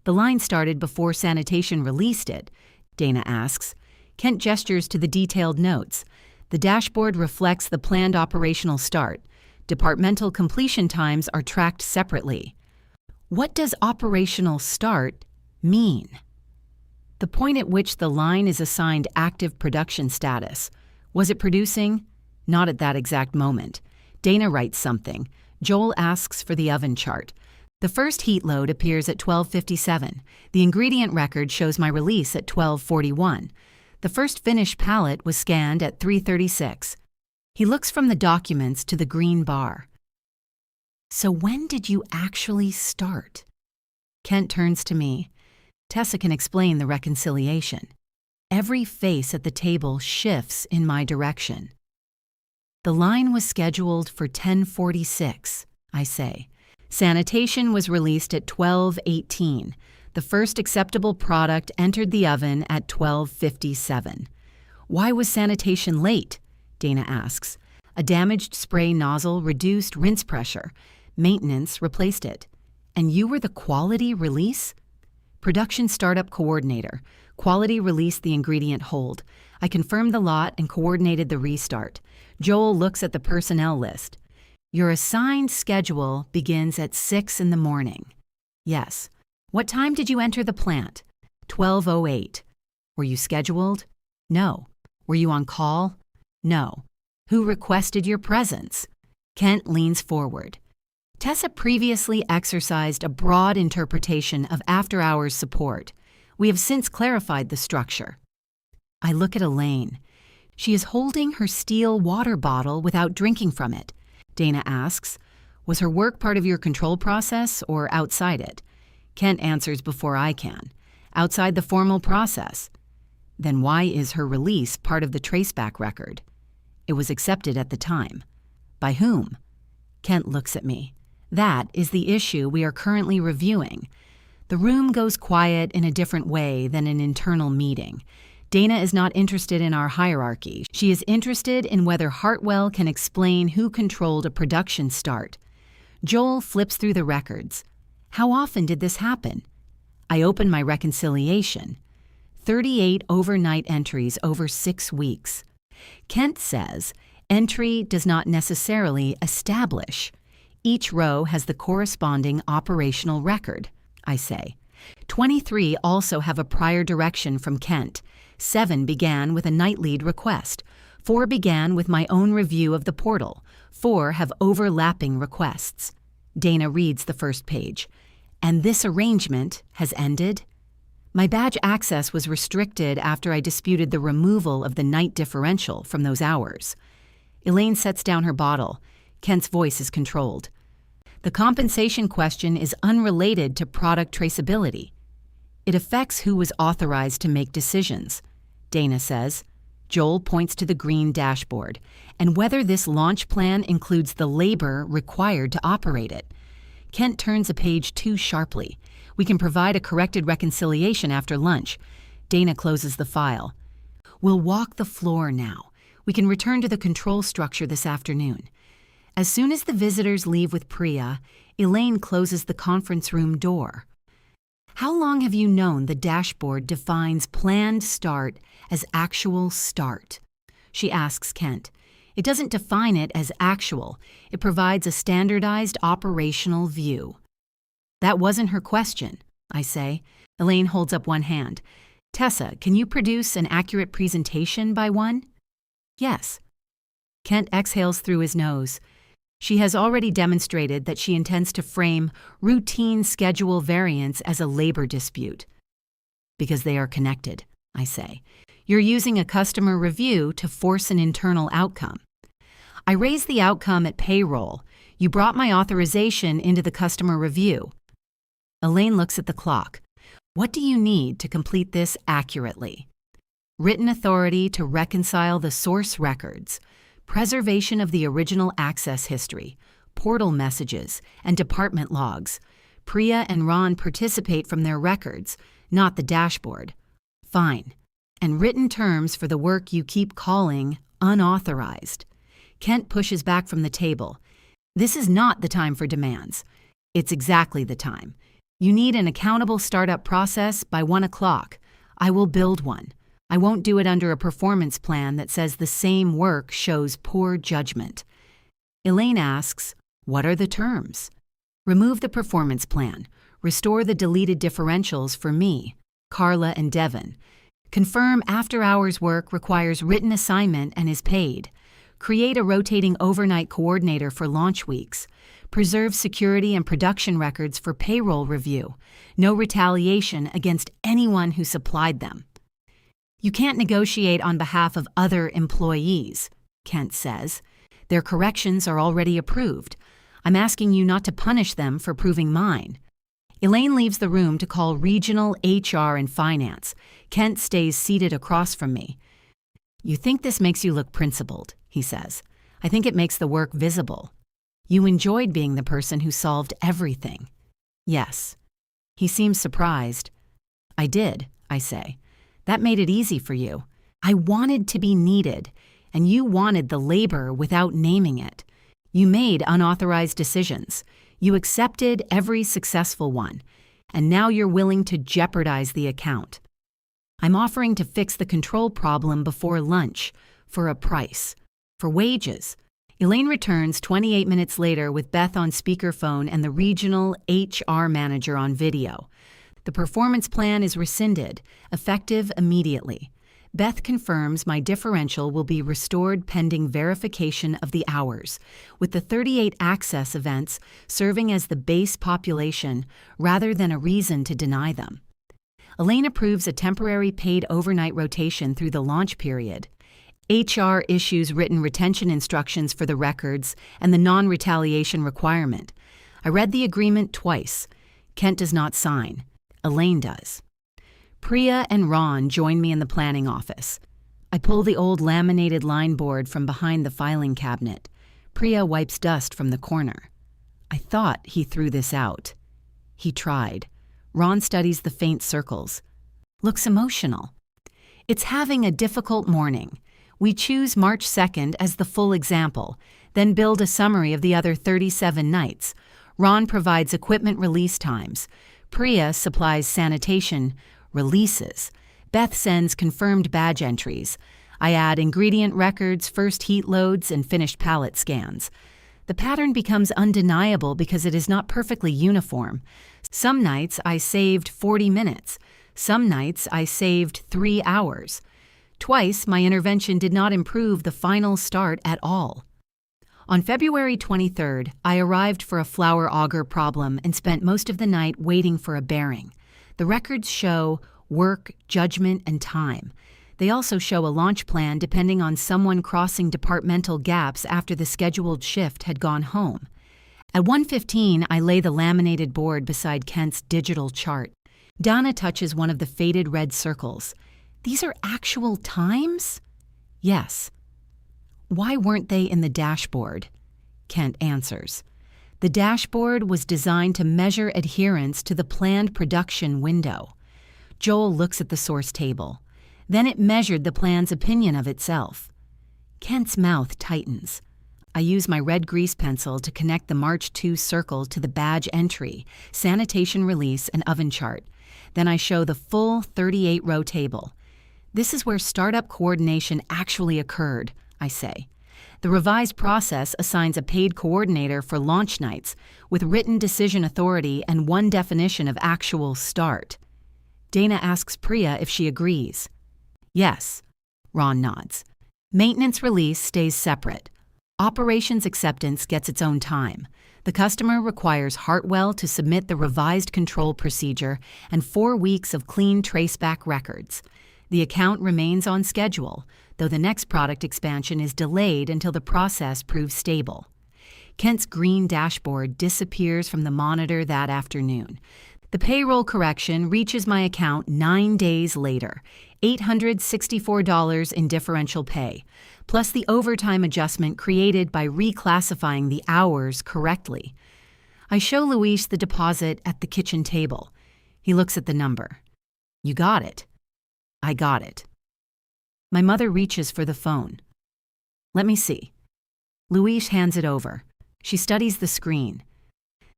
The line started before sanitation released it, Dana asks. Kent gestures to the detailed notes. The dashboard reflects the planned operational start. Departmental completion times are tracked separately. What does operational start mean? The point at which the line is assigned active production status. Was it producing? Not at that exact moment. Dana writes something. Joel asks for the oven chart. The first heat load appears at 12:57. The ingredient record shows my release at 12:41. The first finished pallet was scanned at 3:36. He looks from the documents to the green bar. So when did you actually start? Kent turns to me. Tessa can explain the reconciliation. Every face at the table shifts in my direction. The line was scheduled for 10:46, I say. Sanitation was released at 12:18. The first acceptable product entered the oven at 12:57. Why was sanitation late? Dana asks. A damaged spray nozzle reduced rinse pressure. Maintenance replaced it. And you were the quality release? Production startup coordinator. Quality released the ingredient hold. I confirmed the lot and coordinated the restart. Joel looks at the personnel list. Your assigned schedule begins at 6 in the morning. Yes. What time did you enter the plant? 12:08. Were you scheduled? No. Were you on call? No. Who requested your presence? Kent leans forward. Tessa previously exercised a broad interpretation of after-hours support. We have since clarified the structure. I look at Elaine. She is holding her steel water bottle without drinking from it. Dana asks, was her work part of your control process or outside it? Kent answers before I can. Outside the formal process. Then why is her release part of the traceback record? It was accepted at the time. By whom? Kent looks at me. That is the issue we are currently reviewing. The room goes quiet in a different way than an internal meeting. Dana is not interested in our hierarchy. She is interested in whether Hartwell can explain who controlled a production start. Joel flips through the records. How often did this happen? I open my reconciliation. 38 overnight entries over 6 weeks. Kent says, entry does not necessarily establish. Each row has the corresponding operational record, I say. 23 also have a prior direction from Kent. 7 began with a night lead request. 4 began with my own review of the portal. 4 have overlapping requests. Dana reads the first page. And this arrangement has ended? My badge access was restricted after I disputed the removal of the night differential from those hours. Elaine sets down her bottle. Kent's voice is controlled. The compensation question is unrelated to product traceability. It affects who was authorized to make decisions, Dana says. Joel points to the green dashboard, and whether this launch plan includes the labor required to operate it. Kent turns a page too sharply. We can provide a corrected reconciliation after lunch. Dana closes the file. We'll walk the floor now. We can return to the control structure this afternoon. As soon as the visitors leave with Priya, Elaine closes the conference room door. How long have you known the dashboard defines planned start as actual start? She asks Kent. It doesn't define it as actual. It provides a standardized operational view. That wasn't her question, I say. Elaine holds up one hand. Tessa, can you produce an accurate presentation by 1? Yes. Kent exhales through his nose. She has already demonstrated that she intends to frame routine schedule variance as a labor dispute. Because they are connected, I say. You're using a customer review to force an internal outcome. I raised the outcome at payroll. You brought my authorization into the customer review. Elaine looks at the clock. What do you need to complete this accurately? Written authority to reconcile the source records, preservation of the original access history, portal messages, and department logs. Priya and Ron participate from their records, not the dashboard. Fine. And written terms for the work you keep calling unauthorized. Kent pushes back from the table. This is not the time for demands. It's exactly the time. You need an accountable startup process by 1 o'clock. I will build one. I won't do it under a performance plan that says the same work shows poor judgment. Elaine asks, what are the terms? Remove the performance plan. Restore the deleted differentials for me, Carla, and Devon. Confirm after-hours work requires written assignment and is paid. Create a rotating overnight coordinator for launch weeks. Preserve security and production records for payroll review. No retaliation against anyone who supplied them. You can't negotiate on behalf of other employees, Kent says. Their corrections are already approved. I'm asking you not to punish them for proving mine. Elaine leaves the room to call regional HR and finance. Kent stays seated across from me. You think this makes you look principled, he says. I think it makes the work visible. You enjoyed being the person who solved everything. Yes. He seems surprised. I did, I say. That made it easy for you. I wanted to be needed, and you wanted the labor without naming it. You made unauthorized decisions. You accepted every successful one, and now you're willing to jeopardize the account. I'm offering to fix the control problem before lunch, for a price, for wages. Elaine returns 28 minutes later with Beth on speakerphone and the regional HR manager on video. The performance plan is rescinded, effective immediately. Beth confirms my differential will be restored pending verification of the hours, with the 38 access events serving as the base population rather than a reason to deny them. Elaine approves a temporary paid overnight rotation through the launch period. HR issues written retention instructions for the records and the non-retaliation requirement. I read the agreement twice. Kent does not sign. Elaine does. Priya and Ron join me in the planning office. I pull the old laminated line board from behind the filing cabinet. Priya wipes dust from the corner. I thought he threw this out. He tried. Ron studies the faint circles. Looks emotional. It's having a difficult morning. We choose March 2nd as the full example, then build a summary of the other 37 nights. Ron provides equipment release times. Priya supplies sanitation releases. Beth sends confirmed badge entries. I add ingredient records, first heat loads, and finished pallet scans. The pattern becomes undeniable because it is not perfectly uniform. Some nights I saved 40 minutes. Some nights I saved 3 hours. Twice my intervention did not improve the final start at all. On February 23rd, I arrived for a flour auger problem and spent most of the night waiting for a bearing. The records show work, judgment, and time. They also show a launch plan depending on someone crossing departmental gaps after the scheduled shift had gone home. At 1:15, I lay the laminated board beside Kent's digital chart. Donna touches one of the faded red circles. These are actual times? Yes. Why weren't they in the dashboard? Kent answers. The dashboard was designed to measure adherence to the planned production window. Joel looks at the source table. Then it measured the plan's opinion of itself. Kent's mouth tightens. I use my red grease pencil to connect the March 2 circle to the badge entry, sanitation release, and oven chart. Then I show the full 38-row table. This is where startup coordination actually occurred, I say. The revised process assigns a paid coordinator for launch nights with written decision authority and one definition of actual start. Dana asks Priya if she agrees. Yes. Ron nods. Maintenance release stays separate. Operations acceptance gets its own time. The customer requires Hartwell to submit the revised control procedure and 4 weeks of clean traceback records. The account remains on schedule, though the next product expansion is delayed until the process proves stable. Kent's green dashboard disappears from the monitor that afternoon. The payroll correction reaches my account 9 days later, $864 in differential pay, plus the overtime adjustment created by reclassifying the hours correctly. I show Luis the deposit at the kitchen table. He looks at the number. You got it. I got it. My mother reaches for the phone. Let me see. Luis hands it over. She studies the screen.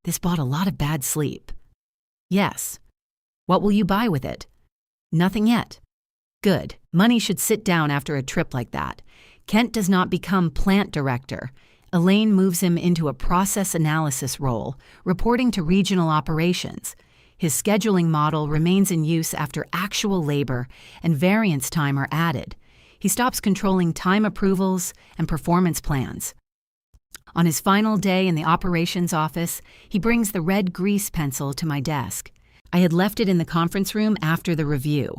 This bought a lot of bad sleep. Yes. What will you buy with it? Nothing yet. Good. Money should sit down after a trip like that. Kent does not become plant director. Elaine moves him into a process analysis role, reporting to regional operations. His scheduling model remains in use after actual labor and variance time are added. He stops controlling time approvals and performance plans. On his final day in the operations office, he brings the red grease pencil to my desk. I had left it in the conference room after the review.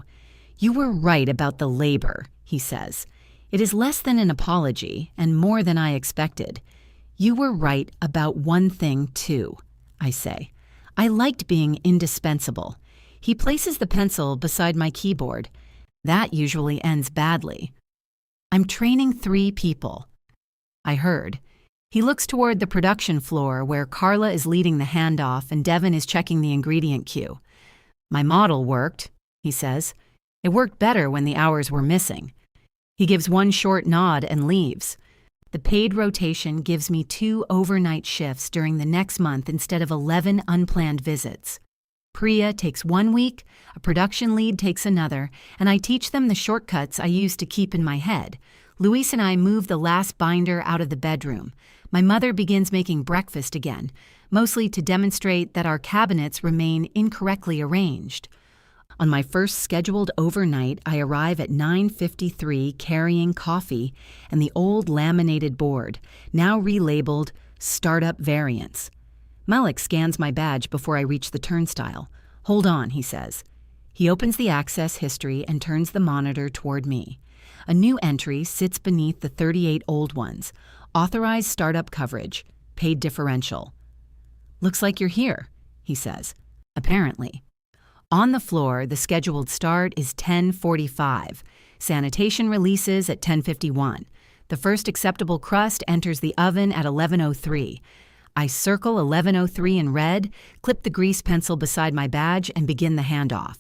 You were right about the labor, he says. It is less than an apology and more than I expected. You were right about one thing, too, I say. I liked being indispensable. He places the pencil beside my keyboard. That usually ends badly. I'm training 3 people. I heard. He looks toward the production floor where Carla is leading the handoff and Devin is checking the ingredient queue. My model worked, he says. It worked better when the hours were missing. He gives one short nod and leaves. The paid rotation gives me 2 overnight shifts during the next month instead of 11 unplanned visits. Priya takes 1 week, a production lead takes another, and I teach them the shortcuts I used to keep in my head. Luis and I move the last binder out of the bedroom. My mother begins making breakfast again, mostly to demonstrate that our cabinets remain incorrectly arranged. On my first scheduled overnight, I arrive at 9:53 carrying coffee and the old laminated board, now relabeled Startup Variants. Malik scans my badge before I reach the turnstile. "Hold on," he says. He opens the access history and turns the monitor toward me. A new entry sits beneath the 38 old ones. Authorized startup coverage, paid differential. "Looks like you're here," he says. "Apparently." On the floor, the scheduled start is 10:45. Sanitation releases at 10:51. The first acceptable crust enters the oven at 11:03. I circle 11:03 in red, clip the grease pencil beside my badge, and begin the handoff.